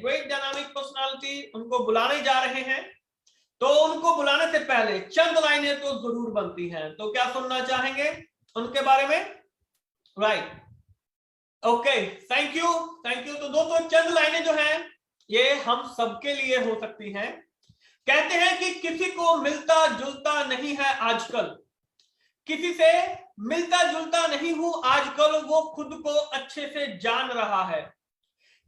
Great dynamic personality उनको बुलाने जा रहे हैं, तो उनको बुलाने से पहले चंद लाइनें तो जरूर बनती हैं। तो क्या सुनना चाहेंगे उनके बारे में? Right, okay, thank you, thank you. तो दोस्तों चंद लाइनें जो हैं ये हम सबके लिए हो सकती हैं। कहते हैं कि किसी को मिलता जुलता नहीं है आजकल, किसी से मिलता जुलता नहीं हूं आजकल, वो खुद को अच्छे से जान रहा है।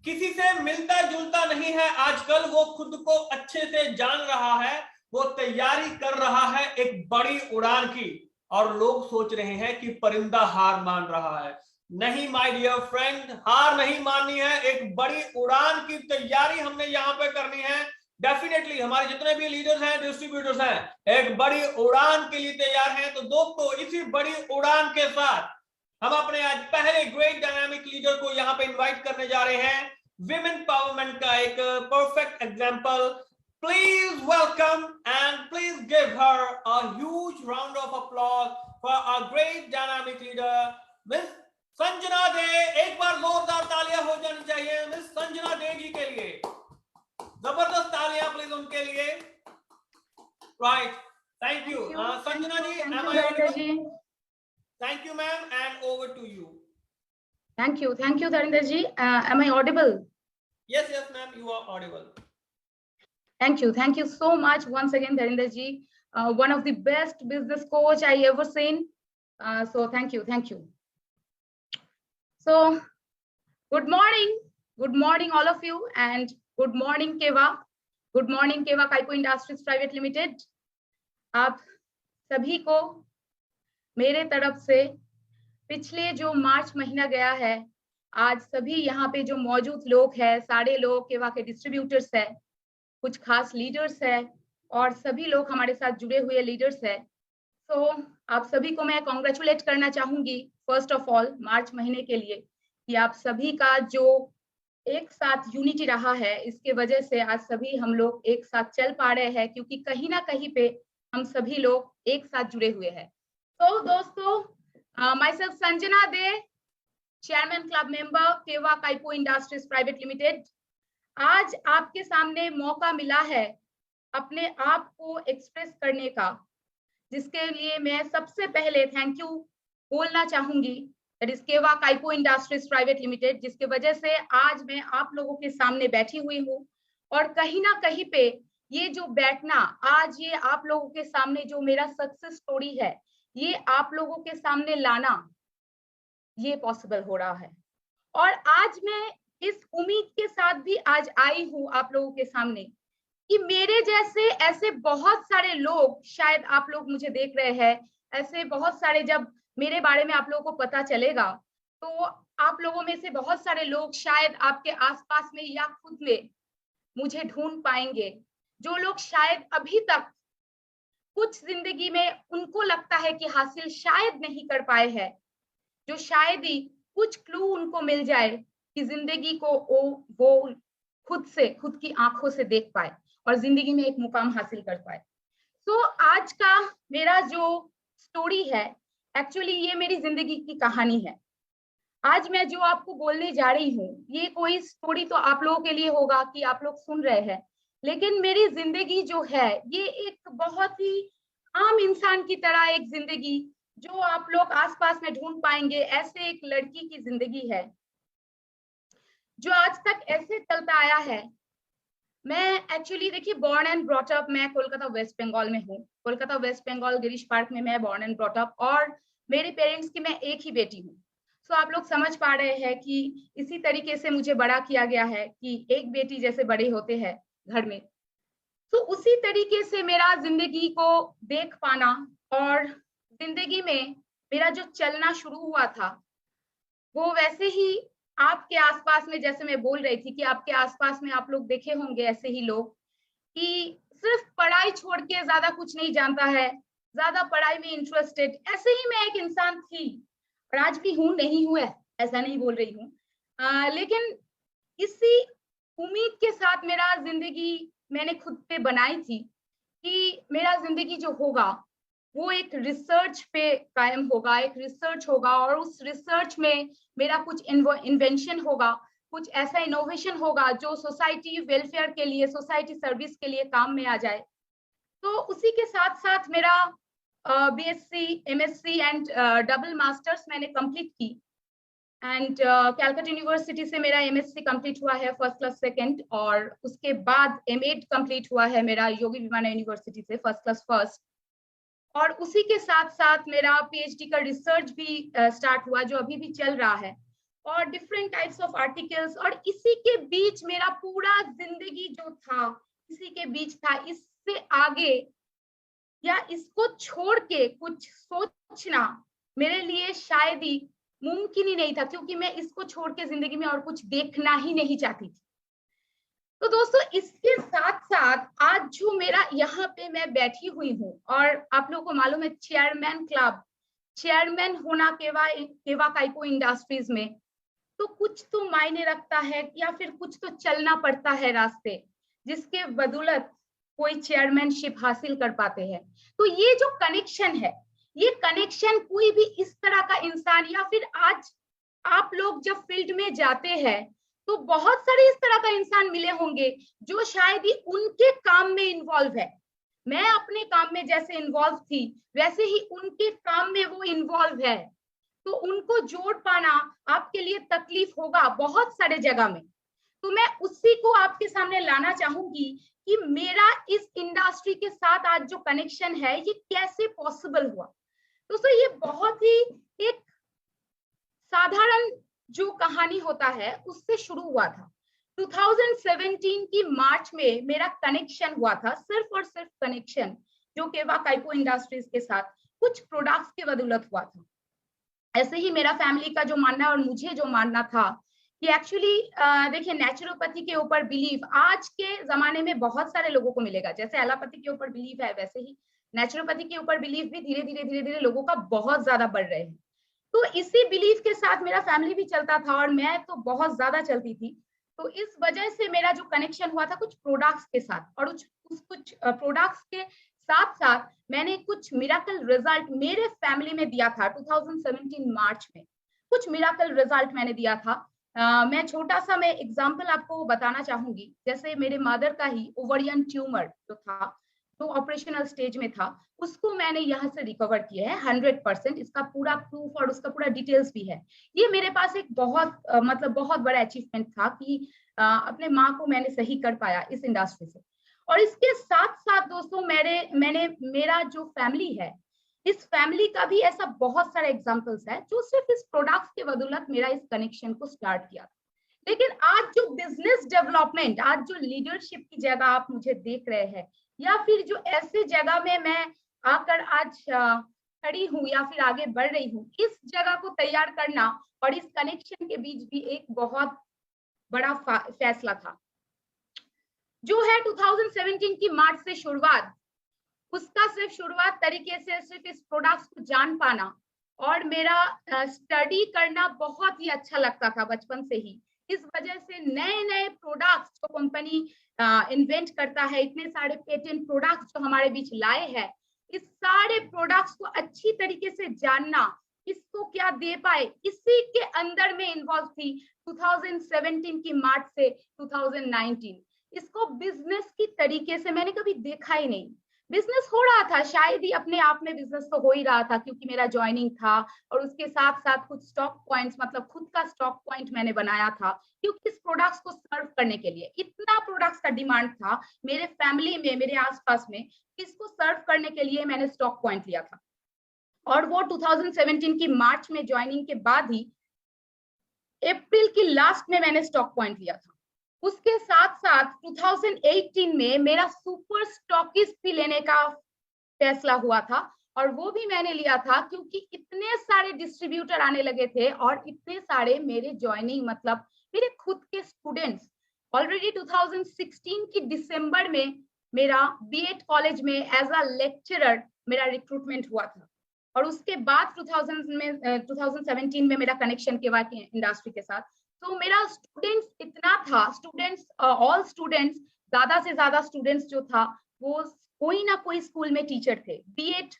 किसी से मिलता जुलता नहीं है आजकल, वो खुद को अच्छे से जान रहा है। वो तैयारी कर रहा है एक बड़ी उड़ान की, और लोग सोच रहे हैं कि परिंदा हार मान रहा है। नहीं माय डियर फ्रेंड, हार नहीं माननी है, एक बड़ी उड़ान की तैयारी हमने यहां पे करनी है। डेफिनेटली हमारे जितने भी लीडर्स हैं, डिस्ट्रीब्यूटर्स हैं, एक बड़ी उड़ान के लिए तैयार हैं। तो दोस्तों इसी बड़ी उड़ान के साथ हम अपने आज पहले ग्रेट डायनामिक लीडर को यहां पे इनवाइट करने जा रहे हैं। विमेन पावरमेंट का एक perfect example. Please welcome and please give her a huge round of applause for our great dynamic leader, Miss Sanjana Dey. एक बार जोरदार तालियां हो जानी चाहिए मिस संजना दे जी के लिए। जबरदस्त तालियां प्लीज उनके लिए। Right, thank you Sanjana ji. Am I audible? Thank you ma'am, and over to you. Thank you Dharinder ji. Am I audible? Yes ma'am, you are audible. Thank you so much once again Dharinder ji. One of the best business coach I ever seen. So thank you. So good morning all of you, and good morning Keva Kaipo Industries Private Limited। आप सभी को मेरे तरफ से पिछले जो मार्च महीना गया है, आज सभी यहाँ पे जो मौजूद लोग हैं, सारे लोग केवा के डिस्ट्रीब्यूटर्स है, कुछ खास लीडर्स है, और सभी लोग हमारे साथ जुड़े हुए लीडर्स है। तो आप सभी को मैं कॉन्ग्रेचुलेट करना चाहूंगी फर्स्ट ऑफ ऑल मार्च महीने के लिए, कि आप सभी का जो एक साथ यूनिटी रहा है, इसके वजह से आज सभी हम लोग एक साथ चल पा रहे हैं, क्योंकि कहीं ना कहीं पे हम सभी लोग एक साथ जुड़े हुए हैं। तो दोस्तों, myself संजना दे, chairman club member Keva Kaipo industries private limited. आज आपके सामने मौका मिला है अपने आप को एक्सप्रेस करने का, जिसके लिए मैं सबसे पहले थैंक यू बोलना चाहूंगी, दैट इज केवा काइपो इंडस्ट्रीज प्राइवेट लिमिटेड, जिसके वजह से आज मैं आप लोगों के सामने बैठी हुई हूँ। और कहीं ना कहीं पे ये जो बैठना, आज ये आप लोगों के सामने जो मेरा सक्सेस स्टोरी है, ये आप लोगों के सामने लाना, ये पॉसिबल हो रहा है। और आज मैं इस उम्मीद के साथ भी आज आई हूँ आप लोगों के सामने कि मेरे जैसे ऐसे बहुत सारे लोग, शायद आप लोग मुझे देख रहे हैं, ऐसे बहुत सारे, जब मेरे बारे में आप लोगों को पता चलेगा, तो आप लोगों में से बहुत सारे लोग शायद आपके आसपास में या खुद में मुझे ढूंढ पाएंगे, जो लोग शायद अभी तक कुछ जिंदगी में उनको लगता है कि हासिल शायद नहीं कर पाए हैं, जो शायद ही कुछ क्लू उनको मिल जाए कि जिंदगी को वो खुद की आंखों से देख पाए और जिंदगी में एक मुकाम हासिल कर पाए। तो आज का मेरा जो स्टोरी है, एक्चुअली ये मेरी जिंदगी की कहानी है। आज मैं जो आपको बोलने जा रही हूँ, ये कोई स्टोरी तो आप लोगों के लिए होगा कि आप लोग सुन रहे हैं, लेकिन मेरी जिंदगी जो है, ये एक बहुत ही आम इंसान की तरह एक जिंदगी जो आप लोग आसपास में ढूंढ पाएंगे, ऐसे एक लड़की की जिंदगी है जो आज तक ऐसे चलता आया है। मैं एक्चुअली देखिए बॉर्न एंड ब्रॉट अप, मैं कोलकाता वेस्ट बंगाल में हूँ। कोलकाता वेस्ट बंगाल गिरीश पार्क में मैं बॉर्न एंड ब्रॉट अप, और मेरे पेरेंट्स की मैं एक ही बेटी हूँ। सो आप लोग समझ पा रहे हैं कि इसी तरीके से मुझे बड़ा किया गया है कि एक बेटी जैसे बड़े होते हैं घर में। तो उसी तरीके से मेरा जिंदगी को देख पाना और जिंदगी में मेरा जो चलना शुरू हुआ था, वो वैसे ही आपके आसपास में, जैसे मैं बोल रही थी कि आपके आसपास में आप लोग देखे होंगे ऐसे ही लोग कि सिर्फ पढ़ाई छोड़ के ज्यादा कुछ नहीं जानता है, ज्यादा पढ़ाई में इंटरेस्टेड, ऐसे ही मैं एक इंसान थी और आज भी हूँ, नहीं हुआ ऐसा नहीं बोल रही हूँ, लेकिन इसी उम्मीद के साथ मेरा जिंदगी मैंने खुद पे बनाई थी कि मेरा जिंदगी जो होगा वो एक रिसर्च पे कायम होगा, एक रिसर्च होगा, और उस रिसर्च में मेरा कुछ इन्वेंशन होगा कुछ ऐसा इनोवेशन होगा जो सोसाइटी वेलफेयर के लिए, सोसाइटी सर्विस के लिए काम में आ जाए। तो उसी के साथ साथ मेरा BSc, MSc and double masters मैंने कंप्लीट की एंड कैलकाटा यूनिवर्सिटी से मेरा एमएससी कंप्लीट हुआ है फर्स्ट क्लास सेकंड, और उसके बाद एमएड कंप्लीट हुआ है मेरा योगी वेमना यूनिवर्सिटी से फर्स्ट क्लास फर्स्ट। और उसी के साथ साथ मेरा पीएचडी का रिसर्च भी स्टार्ट हुआ जो अभी भी चल रहा है, और डिफरेंट टाइप्स ऑफ आर्टिकल्स। और इसी के बीच मेरा पूरा जिंदगी जो था इसी के बीच था। इससे आगे या इसको छोड़ के कुछ सोचना मेरे लिए शायद ही मुमकिन ही नहीं था, क्योंकि मैं इसको छोड़ के जिंदगी में और कुछ देखना ही नहीं चाहती थी। तो दोस्तों, इसके साथ साथ आज जो मेरा यहाँ पे मैं बैठी हुई हूँ, और आप लोगों को मालूम है चेयरमैन क्लब, चेयरमैन होना केवा काइको इंडस्ट्रीज में, तो कुछ तो मायने रखता है, या फिर कुछ तो चलना पड़ता है रास्ते, जिसके बदौलत कोई चेयरमैनशिप हासिल कर पाते हैं। तो ये जो कनेक्शन है, ये कनेक्शन कोई भी इस तरह का इंसान, या फिर आज आप लोग जब फील्ड में जाते हैं तो बहुत सारे इस तरह का इंसान मिले होंगे जो शायद ही उनके काम में इन्वॉल्व है। मैं अपने काम में जैसे इन्वॉल्व थी वैसे ही उनके काम में वो इन्वॉल्व है, तो उनको जोड़ पाना आपके लिए तकलीफ होगा बहुत सारे जगह में। तो मैं उसी को आपके सामने लाना चाहूंगी कि मेरा इस इंडस्ट्री के साथ आज जो कनेक्शन है ये कैसे पॉसिबल हुआ। दोस्तों, ये बहुत ही एक साधारण जो कहानी होता है उससे शुरू हुआ था। 2017 की मार्च में मेरा कनेक्शन हुआ था, सिर्फ और सिर्फ कनेक्शन जो केवा काइको इंडस्ट्रीज के साथ कुछ प्रोडक्ट्स के बदौलत हुआ था। ऐसे ही मेरा फैमिली का जो मानना और मुझे जो मानना था कि एक्चुअली देखिए, नेचुरोपैथी के ऊपर बिलीव आज के जमाने में बहुत सारे लोगों को मिलेगा। जैसे एलोपैथी के ऊपर बिलीव है, वैसे ही नेचुरोपैथी के ऊपर बिलीव भी धीरे धीरे लोगों का बहुत ज्यादा बढ़ रहे हैं। तो इसी बिलीफ के साथ मेरा फैमिली भी चलता था और मैं तो बहुत ज्यादा चलती थी। तो इस वजह से मेरा जो कनेक्शन हुआ था कुछ प्रोडक्ट्स के साथ, और कुछ प्रोडक्ट्स के साथ साथ मैंने कुछ मिराकल रिजल्ट मेरे फैमिली में दिया था। 2017 मार्च में कुछ मिराकल रिजल्ट मैंने दिया था। मैं छोटा सा मैं एग्जांपल आपको बताना चाहूंगी। जैसे मेरे मदर का ही ओवरियन ट्यूमर जो था, जो ऑपरेशनल स्टेज में था, उसको मैंने यहाँ से रिकवर किया है 100%। इसका पूरा प्रूफ और उसका पूरा डिटेल्स भी है। ये मेरे पास एक बहुत मतलब बहुत बड़ा अचीवमेंट था कि अपने माँ को मैंने सही कर पाया इस इंडस्ट्री से। और इसके साथ साथ दोस्तों, मेरा जो फैमिली है, इस फैमिली का भी ऐसा बहुत सारे एग्जांपल्स है जो सिर्फ इस प्रोडक्ट्स के बदौलत मेरा इस कनेक्शन को स्टार्ट किया था। लेकिन आज जो बिजनेस डेवलपमेंट, आज जो लीडरशिप की जगह आप मुझे देख रहे हैं, या फिर जो ऐसे जगह में मैं आकर आज खड़ी हूँ या फिर आगे बढ़ रही हूँ, इस जगह को तैयार करना और इस कनेक्शन के बीच भी एक बहुत बड़ा फैसला था जो है 2017 की मार्च से शुरुआत। उसका सिर्फ शुरुआत तरीके से सिर्फ इस प्रोडक्ट्स को जान पाना, और मेरा स्टडी करना बहुत ही अच्छा लगता था बचपन से ही। इस वजह से नए नए प्रोडक्ट्स जो कंपनी इन्वेंट करता है, इतने सारे पेटेंट प्रोडक्ट्स जो हमारे बीच लाए हैं, इस सारे प्रोडक्ट्स को अच्छी तरीके से जानना, इसको क्या दे पाए, इसी के अंदर में इन्वॉल्व थी 2017 की मार्च से 2019। इसको बिजनेस की तरीके से मैंने कभी देखा ही नहीं। बिजनेस हो रहा था, शायद ही अपने आप में बिजनेस तो हो ही रहा था क्योंकि मेरा ज्वाइनिंग था, और उसके साथ साथ कुछ स्टॉक पॉइंट्स, मतलब खुद का स्टॉक पॉइंट मैंने बनाया था, क्योंकि इस प्रोडक्ट्स को सर्व करने के लिए इतना प्रोडक्ट्स का डिमांड था मेरे फैमिली में, मेरे आसपास में। इसको सर्व करने के लिए मैंने स्टॉक पॉइंट लिया था, और वो 2017 की मार्च में ज्वाइनिंग के बाद ही अप्रैल की लास्ट में मैंने स्टॉक पॉइंट लिया था। उसके साथ साथ 2018 में मेरा सुपर स्टॉकिस्ट भी लेने का फैसला हुआ था, और वो भी मैंने लिया था क्योंकि इतने सारे डिस्ट्रीब्यूटर आने लगे थे और इतने सारे मेरे ज्वाइनिंग, मतलब मेरे खुद के स्टूडेंट्स। ऑलरेडी 2016 की दिसंबर में मेरा बीएड कॉलेज में एज अ लेक्चरर मेरा रिक्रूटमेंट हुआ था, और उसके बाद 2017 में मेरा कनेक्शन केवा की इंडस्ट्री के साथ। तो मेरा स्टूडेंट्स इतना था, ऑल स्टूडेंट्स, ज्यादा से ज्यादा स्टूडेंट्स जो था वो कोई ना कोई स्कूल में टीचर थे, बीएड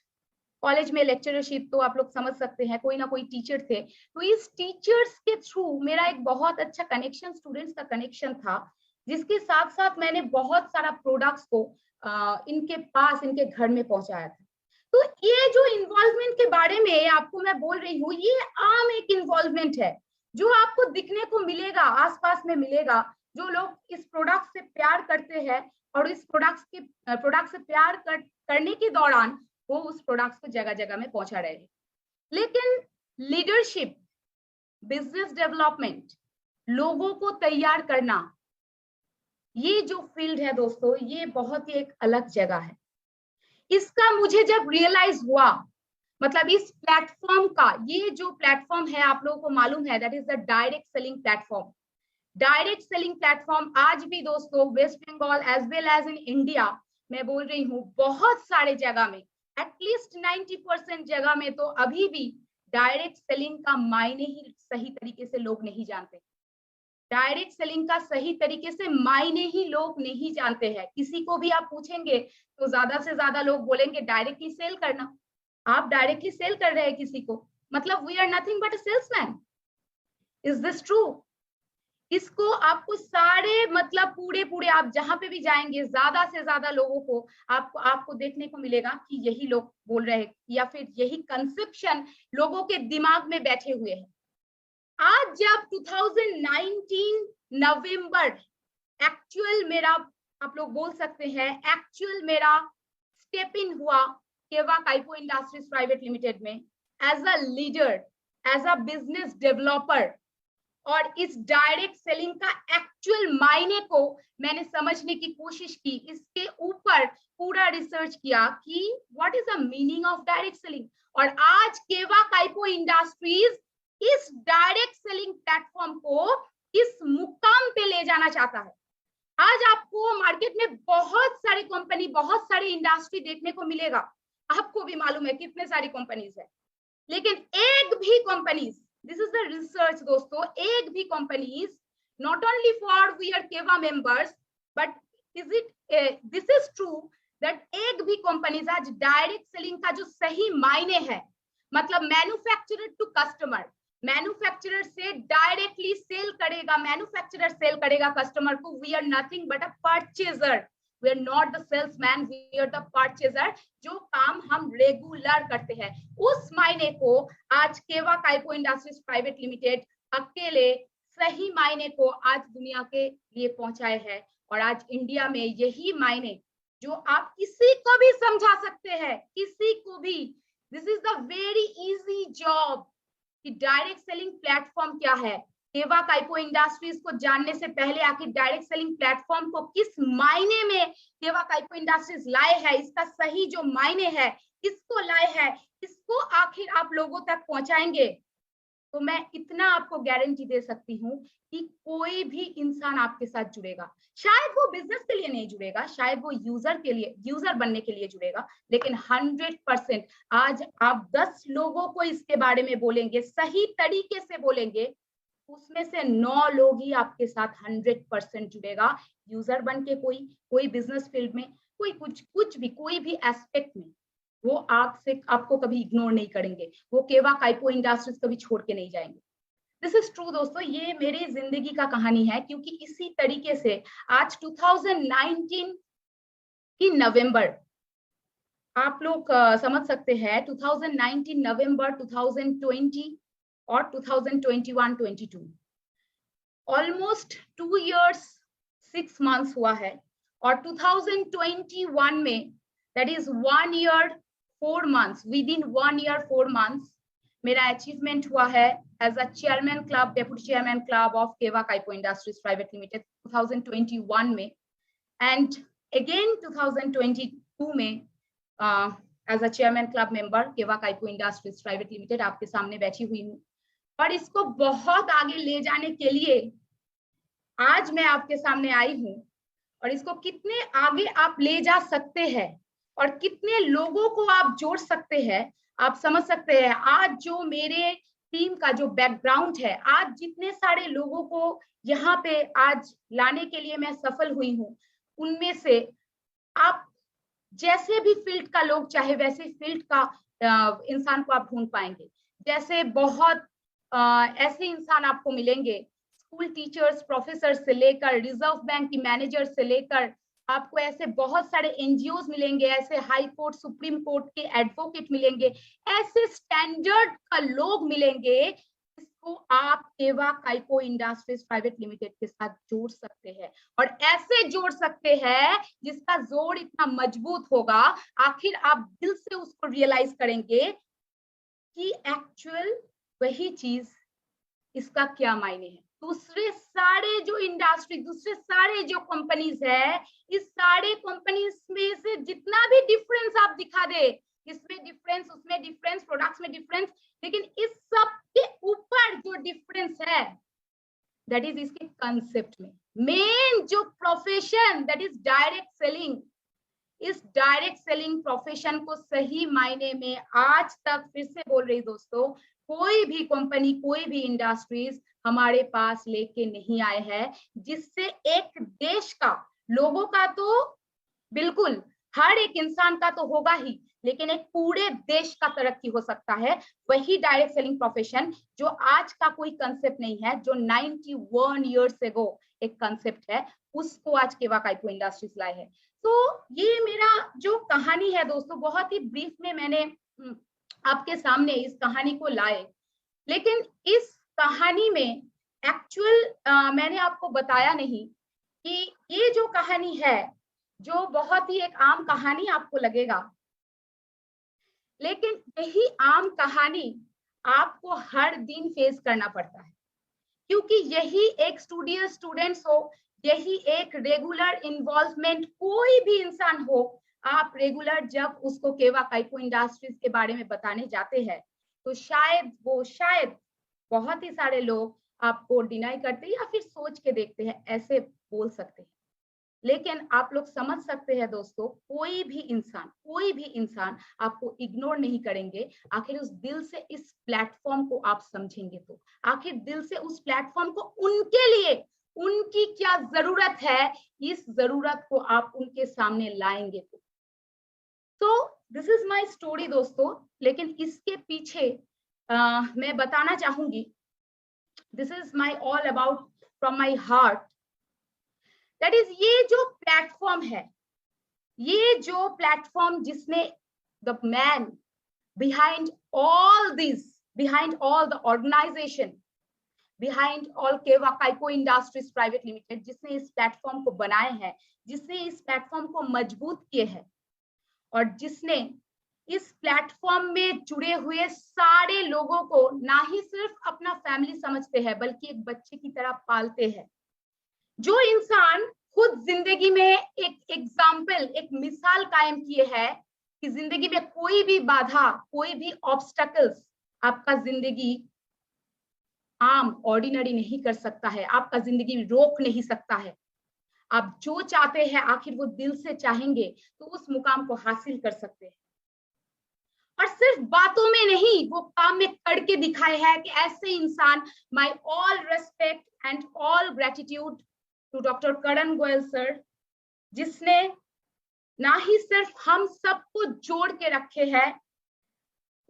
कॉलेज में लेक्चरशिप तो आप लोग समझ सकते हैं, कोई ना कोई टीचर थे, तो इस टीचर्स के थ्रू मेरा एक बहुत अच्छा कनेक्शन, स्टूडेंट्स का कनेक्शन था, जिसके साथ साथ मैंने बहुत सारा प्रोडक्ट्स को इनके पास, इनके घर में पहुंचाया था। तो ये जो इन्वॉल्वमेंट के बारे में आपको मैं बोल रही हूँ, ये आम एक इन्वॉल्वमेंट है जो आपको दिखने को मिलेगा, आसपास में मिलेगा। जो लोग इस प्रोडक्ट से प्यार करते हैं और इस प्रोडक्ट से प्यार करने के दौरान वो उस प्रोडक्ट्स को जगह जगह में पहुंचा रहे हैं। लेकिन लीडरशिप, बिजनेस डेवलपमेंट, लोगों को तैयार करना, ये जो फील्ड है दोस्तों, ये बहुत ही एक अलग जगह है। इसका मुझे जब रियलाइज हुआ, मतलब इस प्लेटफॉर्म का, ये जो प्लेटफॉर्म है आप लोगों को मालूम है, that is the direct selling platform. Direct selling platform आज भी दोस्तों West Bengal as well as in India, मैं बोल रही हूँ बहुत सारे जगह में, एटलीस्ट 90% जगह में तो अभी भी डायरेक्ट सेलिंग का मायने ही सही तरीके से लोग नहीं जानते। डायरेक्ट सेलिंग का सही तरीके से मायने ही लोग नहीं जानते हैं। किसी को भी आप पूछेंगे तो ज्यादा से ज्यादा लोग बोलेंगे डायरेक्टली सेल करना। आप डायरेक्टली सेल कर रहे हैं किसी को, मतलब we are nothing but a salesman. Is this true? इसको आपको सारे, मतलब पूरे आप जहां पे भी जाएंगे, ज्यादा से ज्यादा लोगों को आपको देखने को मिलेगा कि यही लोग बोल रहे हैं, या फिर यही कंसेप्शन लोगों के दिमाग में बैठे हुए हैं। आज जब 2019 नवंबर एक्चुअल मेरा, आप लोग बोल सकते हैं एक्चुअल मेरा स्टेप इन हुआ Keva Kaipo industries private limited में as a leader, as a business developer, और इस डायरेक्ट सेलिंग का एक्चुअल मायने को मैंने समझने की कोशिश की, इसके ऊपर पूरा रिसर्च किया कि what is the meaning of direct selling. और आज केवा काइपो इंडस्ट्रीज इस डायरेक्ट सेलिंग प्लेटफॉर्म को इस मुकाम पे ले जाना चाहता है। आज आपको मार्केट में बहुत सारी कंपनी, बहुत सारी इंडस्ट्री देखने को मिलेगा, आपको भी मालूम है कितने सारी कंपनीज है, लेकिन एक भी companies, this is the research दोस्तों, एक भी companies, not only for we are केवा members, but is it this is true that एक भी कंपनीज आज डायरेक्ट सेलिंग का जो सही मायने है, मतलब मैन्युफैक्चरर टू कस्टमर, मैन्युफैक्चरर से डायरेक्टली सेल करेगा, मैन्युफैक्चरर सेल करेगा कस्टमर को, we are nothing but a purchaser, we are not the salesman, we are the purchaser, जो काम हम रेगुलर करते हैं। उस मायने को आज केवा काइपो इंडस्ट्रीज प्राइवेट लिमिटेड अकेले सही मायने को आज दुनिया के लिए पहुंचाए है। और आज इंडिया में यही मायने जो आप किसी को भी समझा सकते हैं, किसी को भी, this is the very easy job कि डायरेक्ट सेलिंग प्लेटफॉर्म क्या है। केवा काइपो इंडस्ट्रीज को जानने से पहले आखिर डायरेक्ट सेलिंग प्लेटफॉर्म को किस मायने में केवा काइपो इंडस्ट्रीज लाए है, इसका सही जो मायने है किसको लाए है, इसको आखिर आप लोगों तक पहुंचाएंगे, तो मैं इतना आपको गारंटी दे सकती हूँ कि कोई भी इंसान आपके साथ जुड़ेगा। शायद वो बिजनेस के लिए नहीं जुड़ेगा, शायद वो यूजर के लिए, यूजर बनने के लिए जुड़ेगा, लेकिन 100% आज आप 10 लोगों को इसके बारे में बोलेंगे, सही तरीके से बोलेंगे, उसमें से 9 लोग ही आपके साथ 100% जुड़ेगा। यूजर बन के कोई बिजनेस फील्ड में, कोई कुछ भी, कोई भी एस्पेक्ट में वो आपको कभी इग्नोर नहीं करेंगे, वो केवा काइपो इंडस्ट्रीज कभी छोड़ के नहीं जाएंगे। दिस इज ट्रू दोस्तों, ये मेरी जिंदगी का कहानी है, क्योंकि इसी तरीके से आज 2019 की नवंबर, आप लोग समझ सकते हैं 2019 नवंबर 2020 और 2021-22 ऑलमोस्ट 2 years 6 months हुआ है। और 2021 में that is 1 year 4 months, within 1 year 4 months मेरा अचीवमेंट हुआ है as a chairman club, deputy chairman club of Keva Kaipo industries private limited 2021 में, एंड अगेन 2022 में as a chairman club member Keva Kaipo industries private limited आपके सामने बैठी हुई हूँ। और इसको बहुत आगे ले जाने के लिए आज मैं आपके सामने आई हूँ, और इसको कितने आगे आप ले जा सकते हैं और कितने लोगों को आप जोड़ सकते हैं, आप समझ सकते हैं। आज जो मेरे टीम का जो बैकग्राउंड है, आज जितने सारे लोगों को यहाँ पे आज लाने के लिए मैं सफल हुई हूँ, उनमें से आप जैसे भी फील्ड का लोग, चाहे वैसे फील्ड का इंसान को आप ढूंढ पाएंगे। जैसे बहुत ऐसे इंसान आपको मिलेंगे, स्कूल टीचर्स, प्रोफेसर से लेकर रिजर्व बैंक की मैनेजर से लेकर आपको ऐसे बहुत सारे एनजीओज मिलेंगे, ऐसे हाई कोर्ट, सुप्रीम कोर्ट के एडवोकेट मिलेंगे, ऐसे स्टैंडर्ड का लोग मिलेंगे जिसको आप केवा काइको इंडस्ट्रीज प्राइवेट लिमिटेड के साथ जोड़ सकते हैं, और ऐसे जोड़ सकते हैं जिसका जोड़ इतना मजबूत होगा, आखिर आप दिल से उसको रियलाइज करेंगे कि एक्चुअल वही चीज, इसका क्या मायने है। दूसरे सारे जो इंडस्ट्री, दूसरे सारे जो कंपनीज है, इस सारे कंपनीज में से जितना भी डिफरेंस आप दिखा दे, इसमें डिफरेंस, उसमें डिफरेंस, प्रोडक्ट्स में डिफरेंस, लेकिन इस सब के ऊपर जो डिफरेंस है दैट इज इसके कंसेप्ट में। मेन जो profession that is direct selling, इस डायरेक्ट सेलिंग प्रोफेशन को सही मायने में आज तक, फिर से बोल रही दोस्तों, कोई भी कंपनी, कोई भी इंडस्ट्रीज हमारे पास लेके नहीं आए हैं, जिससे एक देश का, लोगों का तो बिल्कुल हर एक इंसान का तो होगा ही, लेकिन एक पूरे देश का तरक्की हो सकता है। वही डायरेक्ट सेलिंग प्रोफेशन जो आज का कोई कंसेप्ट नहीं है, जो 91 ईयर्स एगो एक कंसेप्ट है, उसको आज केवा काइको इंडस्ट्रीज लाए है। तो ये मेरा जो कहानी है दोस्तों, बहुत ही ब्रीफ में मैंने आपके सामने इस कहानी को लाए, लेकिन इस कहानी में एक्चुअल मैंने आपको बताया नहीं कि ये जो कहानी है, जो बहुत ही एक आम कहानी आपको लगेगा, लेकिन यही आम कहानी आपको हर दिन फेस करना पड़ता है, क्योंकि यही एक स्टूडेंट्स हो, यही एक रेगुलर इन्वॉल्वमेंट कोई भी इंसान हो, आप रेगुलर जब उसको केवा काइको इंडस्ट्रीज के बारे में बताने जाते हैं, तो शायद बहुत ही सारे लोग आपको डिनाई करते हैं या फिर सोच के देखते हैं, ऐसे बोल सकते हैं। लेकिन आप लोग समझ सकते हैं दोस्तों, कोई भी इंसान आपको इग्नोर नहीं करेंगे, आखिर उस दिल से इस प्लेटफॉर्म को आप समझेंगे तो, आखिर दिल से उस प्लेटफॉर्म को उनके लिए, उनकी क्या जरूरत है, इस जरूरत को आप उनके सामने लाएंगे तो दिस इज माय स्टोरी दोस्तों। लेकिन इसके पीछे मैं बताना चाहूंगी, this is my all about from my heart, that is ये जो प्लेटफॉर्म है, ये जो प्लेटफॉर्म जिसने the man behind all this, behind all the organisation, behind all Keva Kaiko industries private limited, जिसने इस प्लेटफॉर्म को बनाए हैं, जिसने इस प्लेटफॉर्म को मजबूत किए हैं, और जिसने इस प्लेटफॉर्म में जुड़े हुए सारे लोगों को ना ही सिर्फ अपना फैमिली समझते हैं, बल्कि एक बच्चे की तरह पालते हैं। जो इंसान खुद जिंदगी में एक एग्जाम्पल, एक मिसाल कायम किए है कि जिंदगी में कोई भी बाधा, कोई भी ऑब्स्टेकल्स आपका जिंदगी आम ऑर्डिनरी नहीं कर सकता है, आपका जिंदगी रोक नहीं सकता है। आप जो चाहते हैं, आखिर वो दिल से चाहेंगे तो उस मुकाम को हासिल कर सकते हैं, और सिर्फ बातों में नहीं, वो काम में करके दिखाए है कि ऐसे इंसान, my all respect and all gratitude to doctor Karan Goyal sir, जिसने ना ही सिर्फ हम सबको जोड़ के रखे हैं,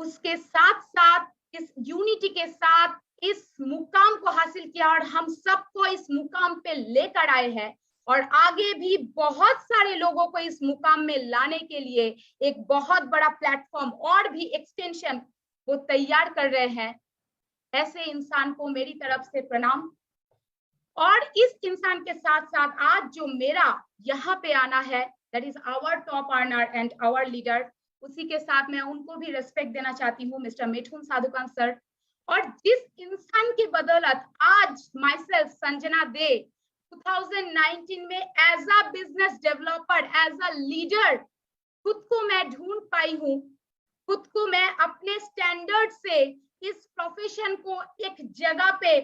उसके साथ साथ इस यूनिटी के साथ इस मुकाम को हासिल किया, और हम सबको इस मुकाम पे लेकर आए हैं, और आगे भी बहुत सारे लोगों को इस मुकाम में लाने के लिए एक बहुत बड़ा प्लेटफॉर्म और भी एक्सटेंशन वो तैयार कर रहे हैं। ऐसे इंसान को मेरी तरफ से प्रणाम। और इस इंसान के साथ साथ आज जो मेरा यहाँ पे आना है, that is our top earner and our leader, उसी के साथ मैं उनको भी रेस्पेक्ट देना चाहती हूँ, मिस्टर मिठुन साधुकांत सर। और जिस इंसान की बदौलत आज माई सेल्फ संजना दे 2019 में as a business developer, as a leader खुद को मैं ढूंढ पाई हूँ, खुद को मैं अपने स्टैंडर्ड से इस प्रोफेशन को एक जगह पे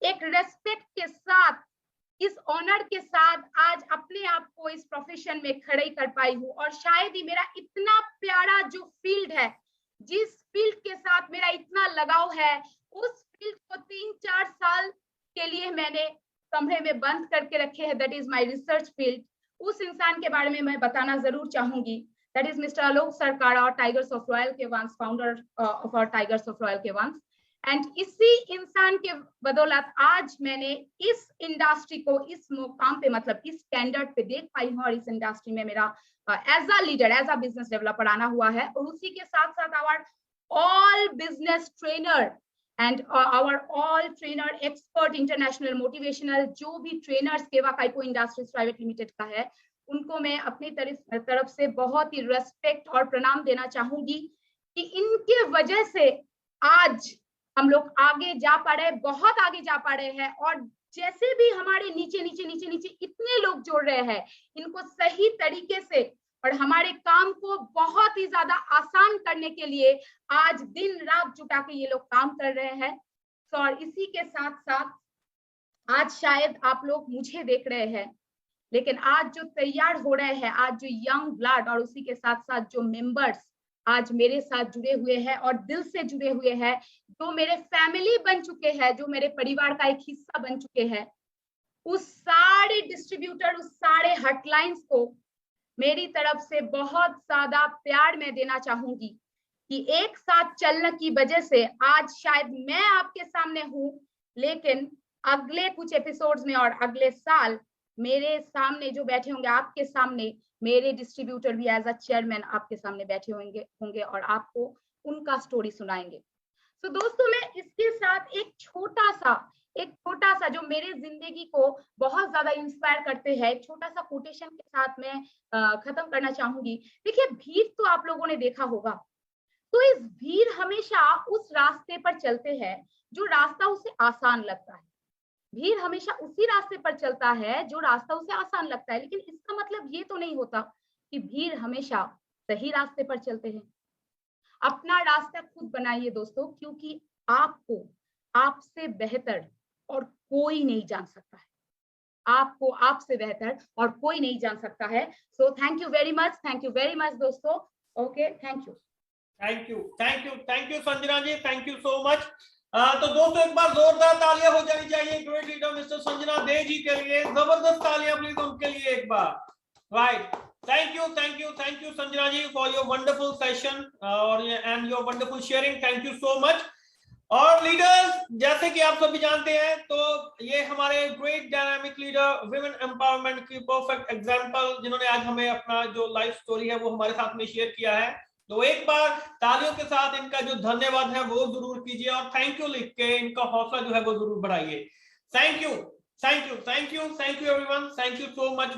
एक रेस्पेक्ट के साथ, इस ऑनर के साथ आज अपने आप को इस प्रोफेशन में खड़े कर पाई हूँ। और शायद ही मेरा इतना प्यारा जो फील्ड है, जिस फील्ड के साथ मेरा इतना लगाव है, उस फील्ड को 3-4 साल के लिए मैंने कमरे में बंद करके रखे हैं, that is my research field. उस इंसान के बारे में मैं बताना जरूर चाहूंगी। that is Mr. Alok Sarkara, Tigers of Royal Kevans, founder of our Tigers of Royal Kevans. And इसी इंसान के बदौलत आज मैंने इस इंडस्ट्री को इस मुकाम पे, मतलब इस स्टैंडर्ड पे देख पाई हूँ, और इस इंडस्ट्री में मेरा as a leader, as a business developer आना हुआ है। और उसी के साथ साथ our all business trainer and our all trainer expert international motivational, जो भी ट्रेनर्स केवा काइपो इंडस्ट्रीज प्राइवेट लिमिटेड का है, उनको मैं अपनी तरफ से बहुत ही रेस्पेक्ट और प्रणाम देना चाहूंगी कि इनके वजह से आज हम लोग आगे जा पा रहे हैं, बहुत आगे जा पा रहे हैं। और जैसे भी हमारे नीचे नीचे नीचे नीचे इतने लोग जोड़ रहे हैं, इनको सही तरीके से और हमारे काम को बहुत ही ज्यादा आसान करने के लिए आज दिन रात जुटा के ये लोग काम कर रहे हैं। तो और इसी के साथ साथ आज शायद आप लोग मुझे देख रहे हैं, लेकिन आज जो तैयार हो रहे हैं, आज जो यंग ब्लड और उसी के साथ साथ जो मेंबर्स आज मेरे साथ जुड़े हुए हैं और दिल से जुड़े हुए हैं, जो मेरे फैमिली बन चुके हैं, जो मेरे परिवार का एक हिस्सा बन चुके हैं, उस सारे डिस्ट्रीब्यूटर, उस सारे हॉटलाइंस को मेरी तरफ से बहुत ज्यादा प्यार मैं देना चाहूंगी कि एक साथ चलने की वजह से आज शायद मैं आपके सामने हूं, लेकिन अगले कुछ एपिसोड्स में और अगले साल मेरे सामने जो बैठे होंगे, आपके सामने मेरे डिस्ट्रीब्यूटर भी एज अ चेयरमैन आपके सामने बैठे होंगे और आपको उनका स्टोरी सुनाएंगे। तो दोस्तों, मैं इसके साथ एक छोटा सा जो मेरे जिंदगी को बहुत ज्यादा इंस्पायर करते हैं, छोटा सा कोटेशन के साथ मैं खत्म करना चाहूंगी। देखिए, भीड़ तो आप लोगों ने देखा होगा, तो इस भीड़ हमेशा उस रास्ते पर चलते हैं जो रास्ता उसे आसान लगता है। भीड़ हमेशा उसी रास्ते पर चलता है जो रास्ता उसे आसान लगता है, लेकिन इसका मतलब ये तो नहीं होता कि भीड़ हमेशा सही रास्ते पर चलते हैं। अपना रास्ता खुद बनाइए दोस्तों, क्योंकि आपको आपसे बेहतर और कोई नहीं जान सकता है। आपको आपसे बेहतर और कोई नहीं जान सकता है। So thank you very much दोस्तों। Okay, thank you Sanjana ji, thank you so much. तो दोस्तों, एक बार जोरदार तालियां हो जानी चाहिए great leader mister Sanjana Dey ji के लिए। जबरदस्त तालियां प्लीज उनके लिए एक बार। Right, thank you Sanjana ji for your wonderful session और and your wonderful sharing. Thank you so much. और लीडर्स, जैसे कि आप सभी जानते हैं, तो ये हमारे great dynamic leader, women empowerment की परफेक्ट एग्जांपल, जिन्होंने आज हमें अपना जो लाइफ स्टोरी है वो हमारे साथ में शेयर किया है। तो एक बार तालियों के साथ इनका जो धन्यवाद है वो जरूर कीजिए और थैंक यू लिख के इनका हौसला जो है वो जरूर बढ़ाइए। Thank you everyone, thank you so much.